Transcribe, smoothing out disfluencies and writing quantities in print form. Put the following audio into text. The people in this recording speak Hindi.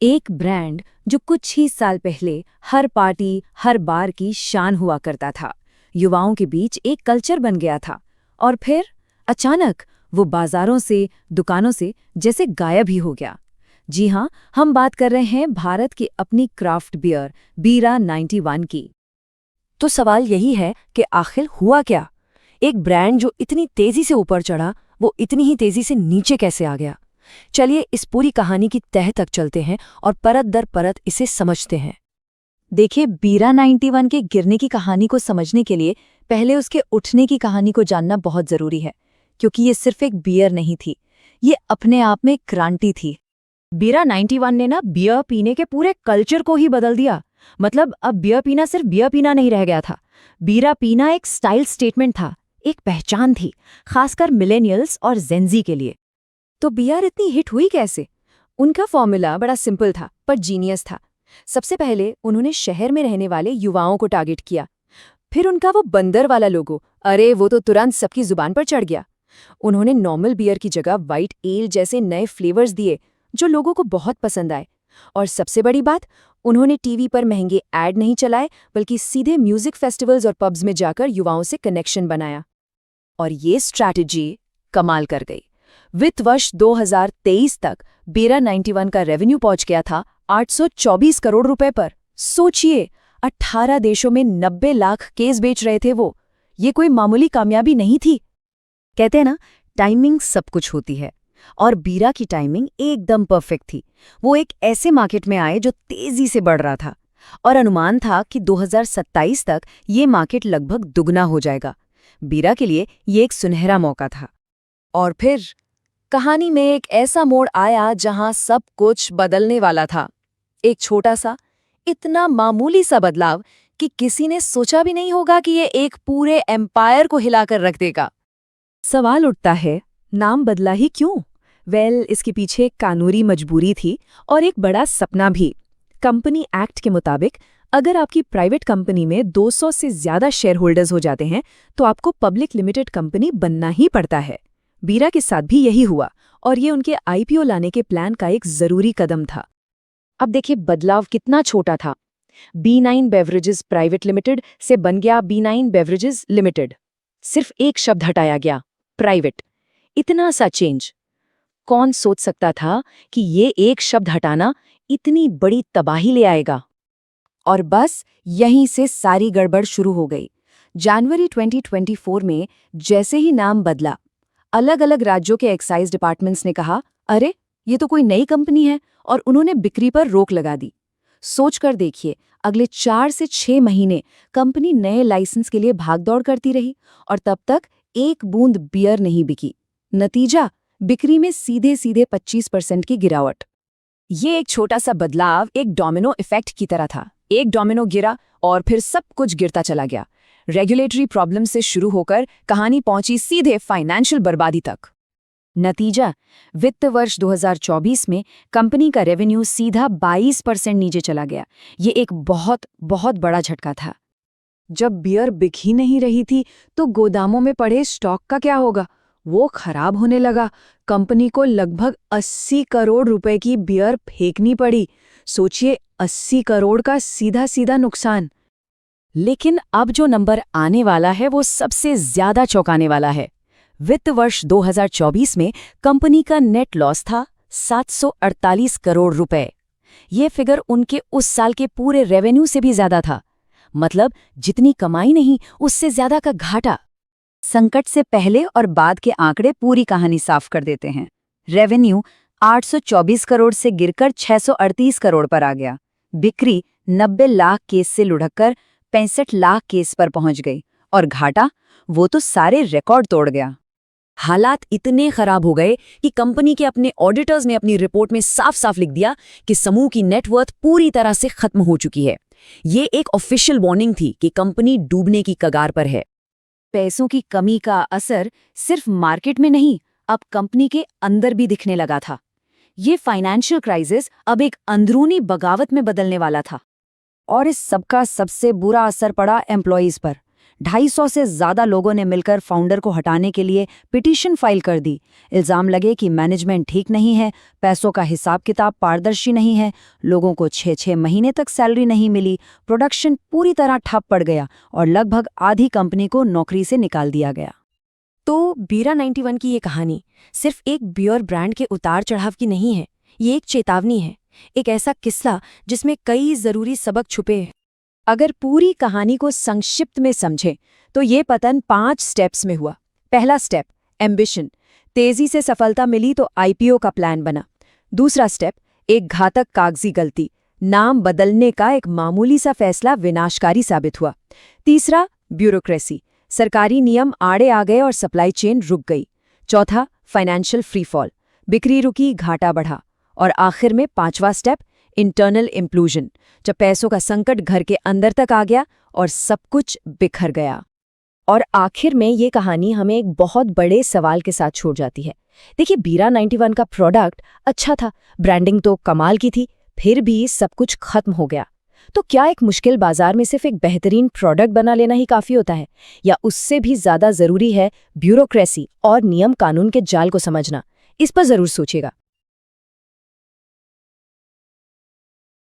एक ब्रांड जो कुछ ही साल पहले हर पार्टी, हर बार की शान हुआ करता था, युवाओं के बीच एक कल्चर बन गया था। और फिर अचानक वो बाजारों से, दुकानों से जैसे गायब ही हो गया। जी हाँ, हम बात कर रहे हैं भारत की अपनी क्राफ्ट बियर बीरा 91 की। तो सवाल यही है कि आखिर हुआ क्या? एक ब्रांड जो इतनी तेजी से ऊपर चढ़ा, वो इतनी ही तेजी से नीचे कैसे आ गया? चलिए इस पूरी कहानी की तह तक चलते हैं और परत दर परत इसे समझते हैं। देखिए, बीरा 91 के गिरने की कहानी को समझने के लिए पहले उसके उठने की कहानी को जानना बहुत जरूरी है, क्योंकि ये सिर्फ एक बियर नहीं थी, ये अपने आप में क्रांति थी। बीरा 91 ने ना बियर पीने के पूरे कल्चर को ही बदल दिया। मतलब अब बियर पीना सिर्फ बियर पीना नहीं रह गया था। बीरा पीना एक स्टाइल स्टेटमेंट था, एक पहचान थी, खासकर मिलेनियल्स और जेनजी के लिए। तो बियर इतनी हिट हुई कैसे? उनका फॉर्मूला बड़ा सिंपल था पर जीनियस था। सबसे पहले उन्होंने शहर में रहने वाले युवाओं को टारगेट किया। फिर उनका वो बंदर वाला लोगो, अरे वो तो तुरंत सबकी जुबान पर चढ़ गया। उन्होंने नॉर्मल बियर की जगह वाइट एल जैसे नए फ्लेवर्स दिए जो लोगों को बहुत पसंद आए। और सबसे बड़ी बात, उन्होंने टीवी पर महंगे ऐड नहीं चलाए, बल्कि सीधे म्यूजिक फेस्टिवल्स और पब्स में जाकर युवाओं से कनेक्शन बनाया। और ये स्ट्रैटेजी कमाल कर गई। वित्त वर्ष 2023 तक बीरा 91 का रेवेन्यू पहुंच गया था 824 करोड़ रुपए पर। सोचिए, 18 देशों में 90 लाख केस बेच रहे थे वो। ये कोई मामूली कामयाबी नहीं थी। कहते हैं ना, टाइमिंग सब कुछ होती है, और बीरा की टाइमिंग एकदम परफेक्ट थी। वो एक ऐसे मार्केट में आए जो तेजी से बढ़ रहा था, और अनुमान था कि 2027 तक ये मार्केट लगभग दुगना हो जाएगा। बीरा के लिए ये एक सुनहरा मौका था। और फिर कहानी में एक ऐसा मोड़ आया जहां सब कुछ बदलने वाला था। एक छोटा सा, इतना मामूली सा बदलाव कि किसी ने सोचा भी नहीं होगा कि ये एक पूरे एम्पायर को हिलाकर रख देगा। सवाल उठता है, नाम बदला ही क्यों? इसके पीछे एक कानूनी मजबूरी थी और एक बड़ा सपना भी। कंपनी एक्ट के मुताबिक अगर आपकी प्राइवेट कंपनी में 200 से ज्यादा शेयर होल्डर्स हो जाते हैं तो आपको पब्लिक लिमिटेड कंपनी बनना ही पड़ता है। बीरा के साथ भी यही हुआ, और ये उनके आईपीओ लाने के प्लान का एक जरूरी कदम था। अब देखिए बदलाव कितना छोटा था। B9 बेवरेजेस प्राइवेट लिमिटेड से बन गया B9 बेवरेजेस लिमिटेड। सिर्फ एक शब्द हटाया गया, प्राइवेट। इतना सा चेंज। कौन सोच सकता था कि ये एक शब्द हटाना इतनी बड़ी तबाही ले आएगा? और बस यहीं से सारी गड़बड़ शुरू हो गई। जनवरी 2024 में जैसे ही नाम बदला, अलग अलग राज्यों के एक्साइज डिपार्टमेंट्स ने कहा, अरे ये तो कोई नई कंपनी है, और उन्होंने बिक्री पर रोक लगा दी। सोचकर देखिए, अगले 4 से 6 महीने कंपनी नए लाइसेंस के लिए भागदौड़ करती रही, और तब तक एक बूंद बियर नहीं बिकी। नतीजा, बिक्री में सीधे सीधे 25% की गिरावट। ये एक छोटा सा बदलाव एक डोमिनो इफेक्ट की तरह था। एक डोमिनो गिरा और फिर सब कुछ गिरता चला गया। रेगुलेटरी प्रॉब्लम से शुरू होकर कहानी पहुंची सीधे फाइनेंशियल बर्बादी तक। नतीजा, वित्त वर्ष 2024 में कंपनी का रेवेन्यू सीधा 22% नीचे चला गया। ये एक बहुत बहुत बड़ा झटका था। जब बियर बिक ही नहीं रही थी तो गोदामों में पड़े स्टॉक का क्या होगा? वो खराब होने लगा। कंपनी को लगभग 80 करोड़ रुपए की बियर फेंकनी पड़ी। सोचिए, 80 करोड़ का सीधा सीधा नुकसान। लेकिन अब जो नंबर आने वाला है वो सबसे ज्यादा चौंकाने वाला है। वित्त वर्ष 2024 में कंपनी का नेट लॉस था 748 करोड़ रुपए। ये फिगर उनके उस साल के पूरे रेवेन्यू से भी ज्यादा था। मतलब जितनी कमाई नहीं, उससे ज्यादा का घाटा। संकट से पहले और बाद के आंकड़े पूरी कहानी साफ कर देते हैं। रेवेन्यू 824 करोड़ से गिरकर 638 करोड़ पर आ गया। बिक्री 90 लाख केस से लुढ़ककर 65 लाख केस पर पहुंच गई, और घाटा, वो तो सारे रिकॉर्ड तोड़ गया। हालात इतने खराब हो गए कि कंपनी के अपने ऑडिटर्स ने अपनी रिपोर्ट में साफ साफ लिख दिया कि समूह की नेटवर्थ पूरी तरह से खत्म हो चुकी है। ये एक ऑफिशियल वार्निंग थी कि कंपनी डूबने की कगार पर है। पैसों की कमी का असर सिर्फ मार्केट में नहीं, अब कंपनी के अंदर भी दिखने लगा था। ये फाइनेंशियल क्राइसिस अब एक अंदरूनी बगावत में बदलने वाला था। और इस सबका सबसे बुरा असर पड़ा एम्प्लॉयज पर। 250 से ज्यादा लोगों ने मिलकर फाउंडर को हटाने के लिए पिटीशन फाइल कर दी। इल्जाम लगे कि मैनेजमेंट ठीक नहीं है, पैसों का हिसाब किताब पारदर्शी नहीं है, लोगों को 6-6 महीने तक सैलरी नहीं मिली, प्रोडक्शन पूरी तरह ठप पड़ गया और लगभग आधी कंपनी को नौकरी से निकाल दिया गया। तो बीरा 91 की ये कहानी सिर्फ एक बियर ब्रांड के उतार चढ़ाव की नहीं है, ये एक चेतावनी है, एक ऐसा किस्सा जिसमें कई जरूरी सबक छुपे हैं। अगर पूरी कहानी को संक्षिप्त में समझें तो ये पतन 5 स्टेप्स में हुआ। पहला स्टेप, एम्बिशन। तेजी से सफलता मिली तो आईपीओ का प्लान बना। दूसरा स्टेप, एक घातक कागजी गलती, नाम बदलने का एक मामूली सा फैसला विनाशकारी साबित हुआ। तीसरा, ब्यूरोक्रेसी, सरकारी नियम आड़े आ गए और सप्लाई चेन रुक गई। चौथा, फाइनेंशियल फ्रीफॉल, बिक्री रुकी, घाटा बढ़ा। और आखिर में 5वां स्टेप, इंटरनल इम्प्लोजन, जब पैसों का संकट घर के अंदर तक आ गया और सब कुछ बिखर गया। और आखिर में ये कहानी हमें एक बहुत बड़े सवाल के साथ छोड़ जाती है। देखिए, बीरा 91 का प्रोडक्ट अच्छा था, ब्रांडिंग तो कमाल की थी, फिर भी सब कुछ खत्म हो गया। तो क्या एक मुश्किल बाजार में सिर्फ एक बेहतरीन प्रोडक्ट बना लेना ही काफी होता है, या उससे भी ज्यादा जरूरी है ब्यूरोक्रेसी और नियम कानून के जाल को समझना? इस पर जरूर सोचिएगा।